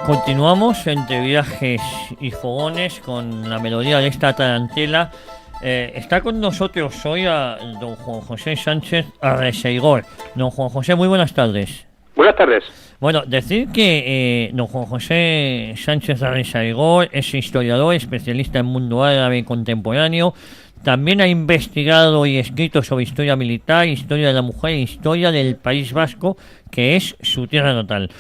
Continuamos entre viajes y fogones con la melodía de esta tarantela. Está con nosotros hoy a don Juan José Sánchez Arreceigor. Don Juan José, muy buenas tardes. Buenas tardes. Bueno, decir que don Juan José Sánchez Arreceigor es historiador, especialista en mundo árabe contemporáneo. También ha investigado y escrito sobre historia militar, historia de la mujer e historia del País Vasco, que es su tierra natal.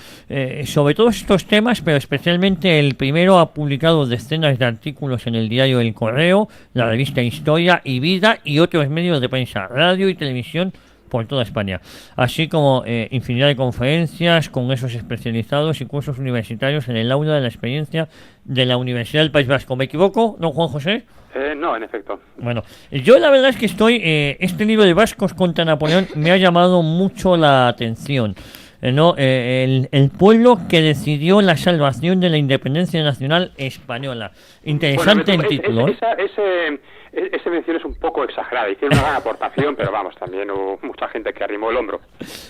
Sobre todos estos temas, pero especialmente el primero, ha publicado decenas de artículos en el diario El Correo, la revista Historia y Vida y otros medios de prensa, radio y televisión por toda España, así como infinidad de conferencias, congresos especializados y cursos universitarios en el aula de la experiencia de la Universidad del País Vasco. ¿Me equivoco, don Juan José? No, en efecto. Bueno, yo la verdad es que este libro de Vascos contra Napoleón me ha llamado mucho la atención. ¿No? El pueblo que decidió la salvación de la independencia nacional española. Interesante Bueno, el título. esa mención es un poco exagerada. Hicieron una gran aportación, pero vamos, también hubo mucha gente que arrimó el hombro.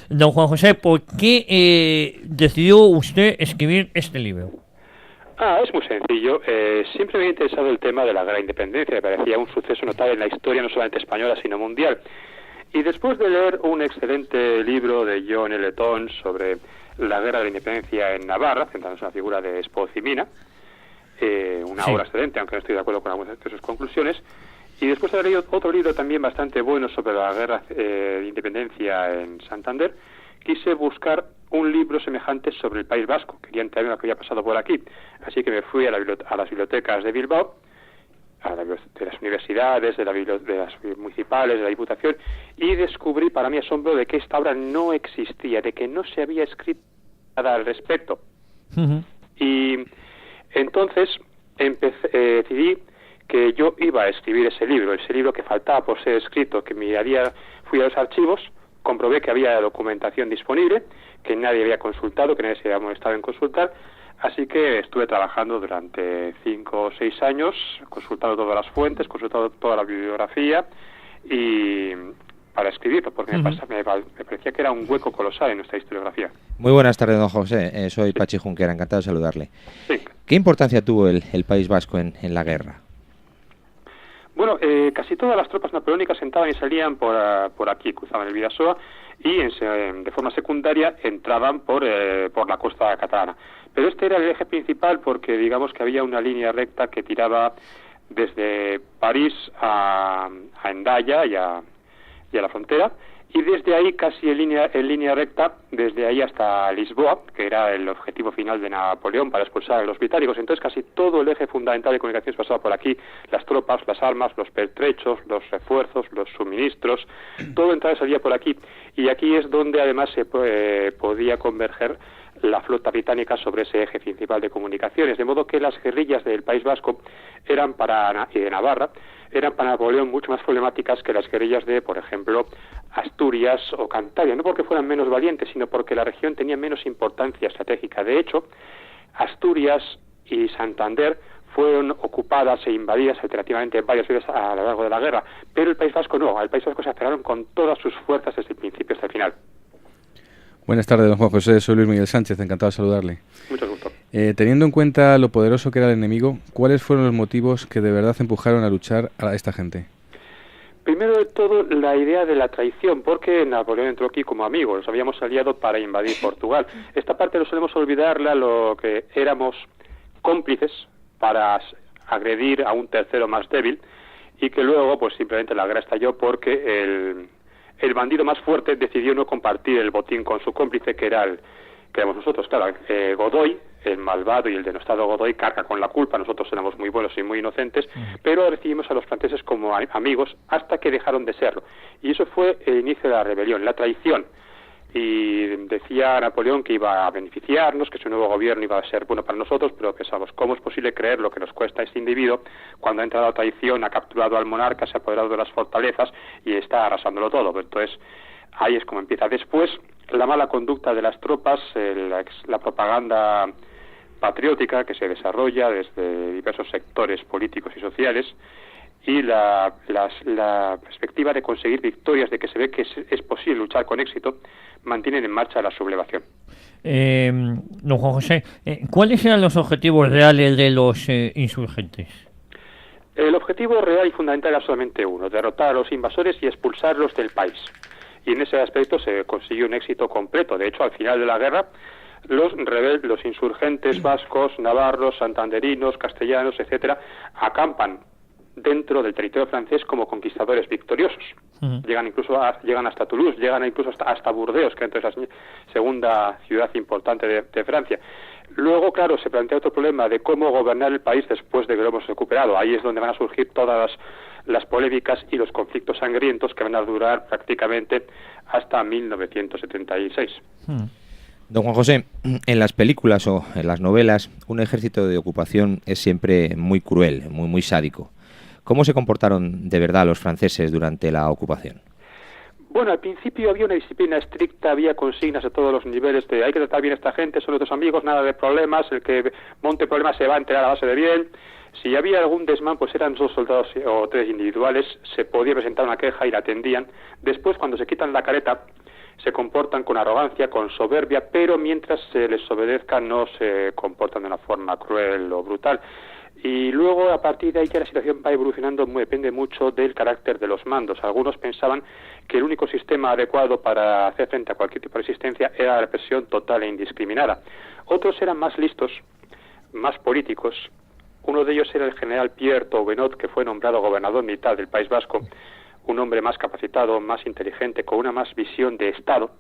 Don Juan José, ¿por qué decidió usted escribir este libro? Es muy sencillo. Siempre me ha interesado el tema de la guerra de independencia. Me parecía un suceso notable en la historia, no solamente española, sino mundial. Y después de leer un excelente libro de John L. Tons sobre la guerra de la independencia en Navarra, centrándose en la figura de Espoz-y-Mina, una obra excelente, aunque no estoy de acuerdo con algunas de sus conclusiones, y después de haber leído otro libro también bastante bueno sobre la guerra de independencia en Santander, quise buscar un libro semejante sobre el País Vasco. Quería enterarme lo que había pasado por aquí. Así que me fui a las bibliotecas de Bilbao, de las universidades, de las municipales, de la Diputación, y descubrí, para mi asombro, de que esta obra no existía, de que no se había escrito nada al respecto. Y entonces decidí que yo iba a escribir ese libro que faltaba por ser escrito, que fui a los archivos, comprobé que había documentación disponible, que nadie había consultado, que nadie se había molestado en consultar, así que estuve trabajando durante 5 o 6 años, consultando todas las fuentes, consultando toda la bibliografía, y para escribirlo, porque me parecía que era un hueco colosal en nuestra historiografía. Muy buenas tardes, don José. Soy Pachi Junquera, encantado de saludarle. Sí. ¿Qué importancia tuvo el País Vasco en la guerra? Bueno, casi todas las tropas napoleónicas entraban y salían por aquí, cruzaban el Bidasoa, y de forma secundaria entraban por la costa catalana. Pero este era el eje principal porque digamos que había una línea recta que tiraba desde París a Hendaya y a la frontera, y desde ahí casi en línea recta, desde ahí hasta Lisboa, que era el objetivo final de Napoleón para expulsar a los británicos. Entonces casi todo el eje fundamental de comunicaciones pasaba por aquí, las tropas, las armas, los pertrechos, los refuerzos, los suministros, todo entraba y salía por aquí. Y aquí es donde además se podía converger la flota británica sobre ese eje principal de comunicaciones, de modo que las guerrillas del País Vasco y de Navarra eran para Napoleón mucho más problemáticas que las guerrillas de, por ejemplo, Asturias o Cantabria, no porque fueran menos valientes, sino porque la región tenía menos importancia estratégica. De hecho, Asturias y Santander fueron ocupadas e invadidas alternativamente varias veces a lo largo de la guerra, pero el País Vasco no, al País Vasco se aferraron con todas sus fuerzas desde el principio hasta el final. Buenas tardes, don Juan José. Soy Luis Miguel Sánchez, encantado de saludarle. Mucho gusto. Teniendo en cuenta lo poderoso que era el enemigo, ¿cuáles fueron los motivos que de verdad empujaron a luchar a esta gente? Primero de todo, la idea de la traición, porque Napoleón entró aquí como amigo, nos habíamos aliado para invadir Portugal. Esta parte no solemos olvidarla, lo que éramos cómplices para agredir a un tercero más débil, y que luego, pues simplemente la guerra estalló porque el bandido más fuerte decidió no compartir el botín con su cómplice, que éramos nosotros. Claro, Godoy, el malvado y el denostado Godoy, carga con la culpa. Nosotros éramos muy buenos y muy inocentes, pero recibimos a los franceses como amigos hasta que dejaron de serlo. Y eso fue el inicio de la rebelión, la traición. Y decía Napoleón que iba a beneficiarnos, que su nuevo gobierno iba a ser bueno para nosotros, pero pensamos, ¿cómo es posible creer lo que nos cuesta este individuo cuando ha entrado a traición, ha capturado al monarca, se ha apoderado de las fortalezas y está arrasándolo todo? Entonces, ahí es como empieza. Después, la mala conducta de las tropas, la propaganda patriótica que se desarrolla desde diversos sectores políticos y sociales, y la perspectiva de conseguir victorias, de que se ve que es posible luchar con éxito, mantienen en marcha la sublevación. Don Juan José, ¿cuáles eran los objetivos reales de los insurgentes? El objetivo real y fundamental era solamente uno: derrotar a los invasores y expulsarlos del país. Y en ese aspecto se consiguió un éxito completo. De hecho, al final de la guerra, los insurgentes vascos, navarros, santanderinos, castellanos, etcétera, acampan dentro del territorio francés como conquistadores victoriosos. Llegan hasta Toulouse, llegan incluso hasta Burdeos, que entonces es la segunda ciudad importante de Francia. Luego, claro, se plantea otro problema de cómo gobernar el país después de que lo hemos recuperado. Ahí es donde van a surgir todas las polémicas y los conflictos sangrientos que van a durar prácticamente hasta 1976. Don Juan José, en las películas o en las novelas, un ejército de ocupación es siempre muy cruel, muy sádico. ¿Cómo se comportaron de verdad los franceses durante la ocupación? Bueno, al principio había una disciplina estricta, había consignas a todos los niveles de hay que tratar bien a esta gente, son nuestros amigos, nada de problemas, el que monte problemas se va a enterar a base de bien. Si había algún desmán, pues eran 2 soldados o 3 individuales, se podía presentar una queja y la atendían. Después, cuando se quitan la careta, se comportan con arrogancia, con soberbia, pero mientras se les obedezca no se comportan de una forma cruel o brutal. Y luego, a partir de ahí, ya la situación va evolucionando, depende mucho del carácter de los mandos. Algunos pensaban que el único sistema adecuado para hacer frente a cualquier tipo de resistencia era la represión total e indiscriminada. Otros eran más listos, más políticos. Uno de ellos era el general Pierre Taubenot, que fue nombrado gobernador militar del País Vasco, un hombre más capacitado, más inteligente, con una más visión de Estado,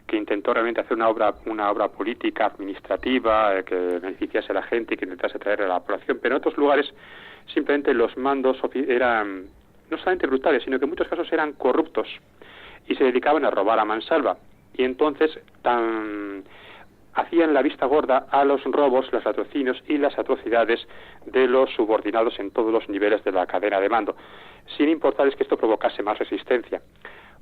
que intentó realmente hacer una obra política, administrativa, que beneficiase a la gente y que intentase atraer a la población. Pero en otros lugares simplemente los mandos eran no solamente brutales, sino que en muchos casos eran corruptos y se dedicaban a robar a mansalva. Y entonces hacían la vista gorda a los robos, los latrocinios y las atrocidades de los subordinados en todos los niveles de la cadena de mando, sin importarles que esto provocase más resistencia.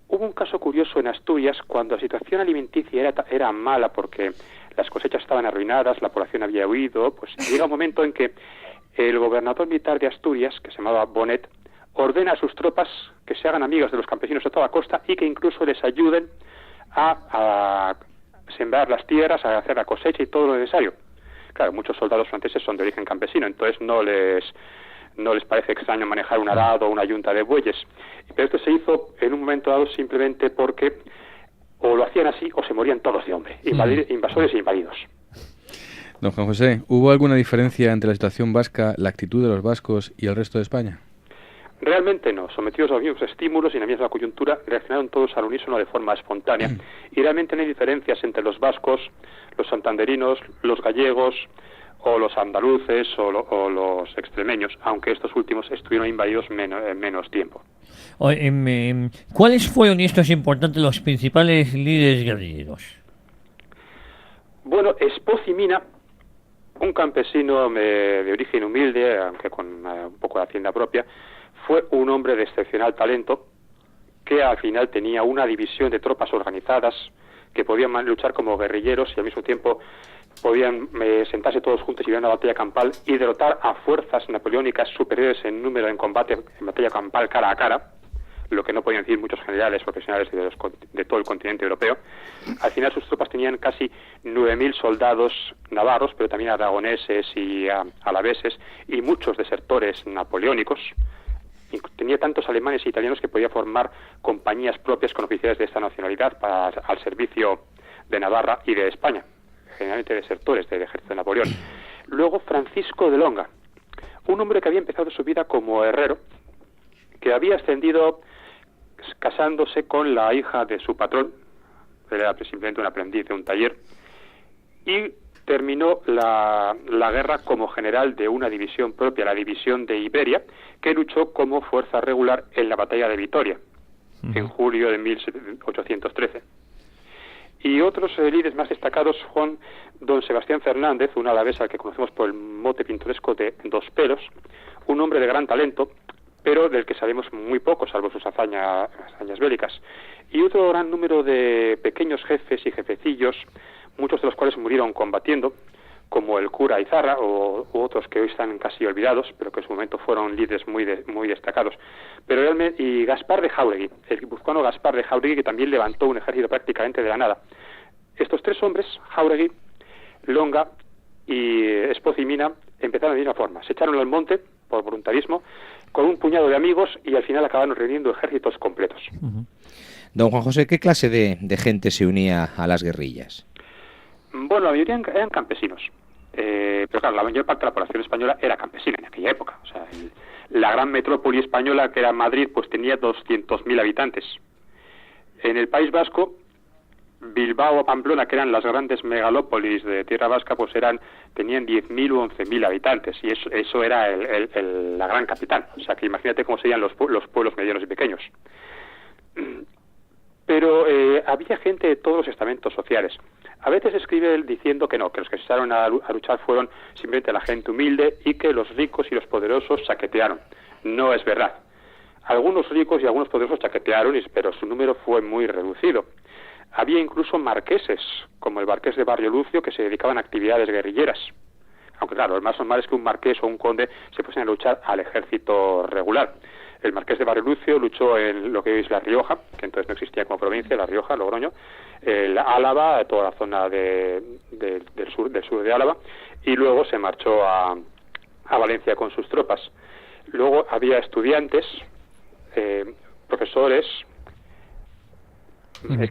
Hubo un caso curioso en Asturias cuando la situación alimenticia era mala porque las cosechas estaban arruinadas, la población había huido. Pues llega un momento en que el gobernador militar de Asturias, que se llamaba Bonet, ordena a sus tropas que se hagan amigas de los campesinos de toda la costa y que incluso les ayuden a sembrar las tierras, a hacer la cosecha y todo lo necesario. Claro, muchos soldados franceses son de origen campesino, entonces no les parece extraño manejar un arado o una yunta de bueyes. Pero esto se hizo en un momento dado simplemente porque o lo hacían así o se morían todos de hambre, invasores e inválidos. Don Juan José, ¿hubo alguna diferencia entre la situación vasca, la actitud de los vascos y el resto de España? Realmente no. Sometidos a los mismos estímulos y en la misma coyuntura, reaccionaron todos al unísono de forma espontánea. Y realmente no hay diferencias entre los vascos, los santanderinos, los gallegos, o los andaluces o los extremeños, aunque estos últimos estuvieron invadidos menos tiempo. ¿Cuáles fueron, y esto es importante, los principales líderes guerrilleros? Bueno, Espocimina, un campesino de origen humilde, aunque con un poco de hacienda propia, fue un hombre de excepcional talento que al final tenía una división de tropas organizadas que podían luchar como guerrilleros y al mismo tiempo podían sentarse todos juntos y ir a una batalla campal y derrotar a fuerzas napoleónicas superiores en número en combate en batalla campal cara a cara, lo que no podían decir muchos generales profesionales de todo el continente europeo. Al final sus tropas tenían casi 9.000 soldados navarros, pero también aragoneses y alaveses y muchos desertores napoleónicos. Y tenía tantos alemanes e italianos que podía formar compañías propias con oficiales de esta nacionalidad al servicio de Navarra y de España, generalmente desertores del ejército de Napoleón. Luego Francisco de Longa, un hombre que había empezado su vida como herrero, que había ascendido casándose con la hija de su patrón, él era simplemente un aprendiz de un taller, y terminó la guerra como general de una división propia, la división de Iberia, que luchó como fuerza regular en la batalla de Vitoria, en julio de 1813. Y otros líderes más destacados son don Sebastián Fernández, un alavés al que conocemos por el mote pintoresco de Dos Pelos, un hombre de gran talento, pero del que sabemos muy poco, salvo sus hazañas bélicas. Y otro gran número de pequeños jefes y jefecillos, muchos de los cuales murieron combatiendo, como el cura Izarra u otros que hoy están casi olvidados, pero que en su momento fueron líderes muy destacados. Pero realmente, y Gaspar de Jáuregui, el guipuzcoano Gaspar de Jáuregui, que también levantó un ejército prácticamente de la nada. Estos tres hombres, Jáuregui, Longa y Espoz y Mina, empezaron de la misma forma. Se echaron al monte por voluntarismo con un puñado de amigos y al final acabaron reuniendo ejércitos completos. Don Juan José, ¿qué clase de gente se unía a las guerrillas? Bueno, la mayoría eran campesinos. Pero claro, la mayor parte de la población española era campesina en aquella época. O sea, la gran metrópoli española, que era Madrid, pues tenía 200.000 habitantes. En el País Vasco, Bilbao o Pamplona, que eran las grandes megalópolis de tierra vasca, pues tenían 10.000 o 11.000 habitantes, y eso era la gran capital. O sea, que imagínate cómo serían los pueblos medianos y pequeños. Pero había gente de todos los estamentos sociales. A veces escribe él diciendo que no, que los que se echaron a luchar fueron simplemente la gente humilde y que los ricos y los poderosos saquetearon. No es verdad. Algunos ricos y algunos poderosos saquetearon, pero su número fue muy reducido. Había incluso marqueses, como el marqués de Barrio Lucio, que se dedicaban a actividades guerrilleras. Aunque claro, lo más normal es que un marqués o un conde se fuesen a luchar al ejército regular. El marqués de Barrio Lucio luchó en lo que hoy es La Rioja, que entonces no existía como provincia, La Rioja, Logroño, Álava, toda la zona del sur de Álava, y luego se marchó a Valencia con sus tropas. Luego había estudiantes, profesores,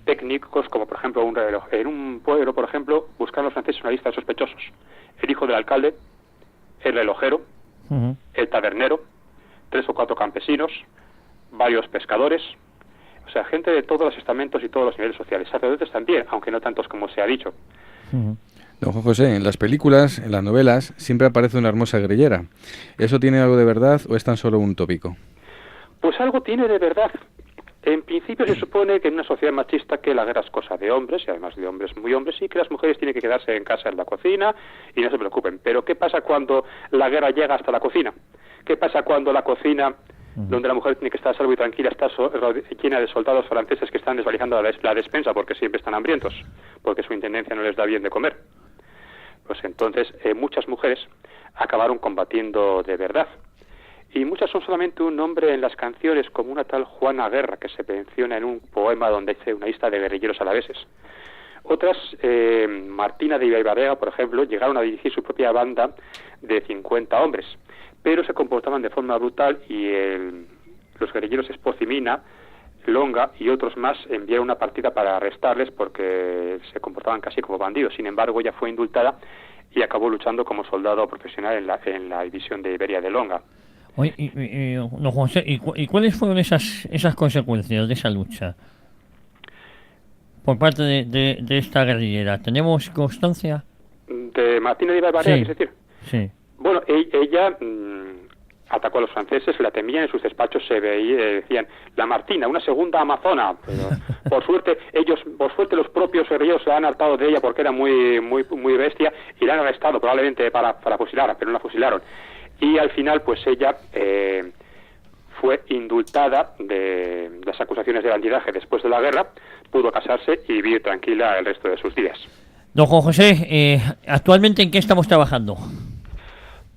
técnicos, como por ejemplo un reloj. En un pueblo, por ejemplo, buscaron los franceses una lista de sospechosos: el hijo del alcalde, el relojero, el tabernero, 3 o 4 campesinos, varios pescadores, o sea, gente de todos los estamentos y todos los niveles sociales, sacerdotes también, aunque no tantos como se ha dicho. Don Juan José, en las películas, en las novelas, siempre aparece una hermosa guerrillera. ¿Eso tiene algo de verdad o es tan solo un tópico? Pues algo tiene de verdad. En principio se supone que en una sociedad machista que la guerra es cosa de hombres, y además de hombres muy hombres, y que las mujeres tienen que quedarse en casa en la cocina y no se preocupen. Pero ¿qué pasa cuando la guerra llega hasta la cocina? ¿Qué pasa cuando la cocina, donde la mujer tiene que estar a salvo y tranquila, está llena de soldados franceses que están desvalijando la despensa porque siempre están hambrientos, porque su intendencia no les da bien de comer? Pues entonces muchas mujeres acabaron combatiendo de verdad. Y muchas son solamente un nombre en las canciones, como una tal Juana Guerra, que se menciona en un poema donde dice una lista de guerrilleros alaveses. Otras, Martina de Ibaibardega, por ejemplo, llegaron a dirigir su propia banda de 50 hombres, pero se comportaban de forma brutal y los guerrilleros Espoz y Mina, Longa y otros más enviaron una partida para arrestarles porque se comportaban casi como bandidos. Sin embargo, ella fue indultada y acabó luchando como soldado profesional en la división de Iberia de Longa. Oye, don José, ¿y cuáles fueron esas consecuencias de esa lucha por parte de esta guerrillera? ¿Tenemos constancia? ¿De Martina de Ibaibardega, sí, es decir? Sí. Bueno, ella atacó a los franceses, la temían, en sus despachos se veía, decían, la Martina, una segunda amazona. Pero, por suerte los propios guerrilleros se han hartado de ella porque era muy bestia y la han arrestado probablemente para fusilarla, pero no la fusilaron. Y al final, pues ella fue indultada de las acusaciones de bandidaje después de la guerra, pudo casarse y vivir tranquila el resto de sus días. Don Juan José, ¿actualmente en qué estamos trabajando?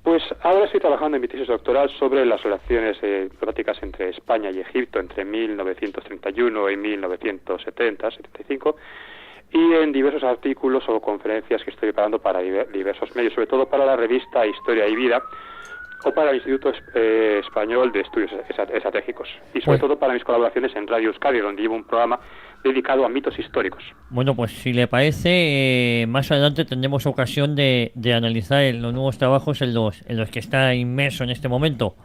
Pues ahora estoy trabajando en mi tesis doctoral sobre las relaciones diplomáticas entre España y Egipto entre 1931 y 1970-75, y en diversos artículos o conferencias que estoy preparando para diversos medios, sobre todo para la revista Historia y Vida o para el Instituto Español de Estudios Estratégicos, y sobre todo para mis colaboraciones en Radio Euskadi, donde llevo un programa dedicado a mitos históricos. Bueno, pues si le parece, más adelante tendremos ocasión de analizar los nuevos trabajos en los que está inmerso en este momento.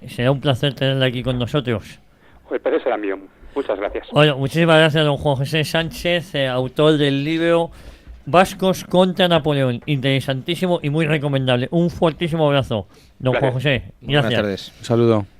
Será un placer tenerla aquí con nosotros. El placer será mío. Muchas gracias. Bueno, muchísimas gracias, don Juan José Sánchez, autor del libro Vascos contra Napoleón. Interesantísimo y muy recomendable. Un fuertísimo abrazo, don Juan José. Gracias. Buenas tardes. Un saludo.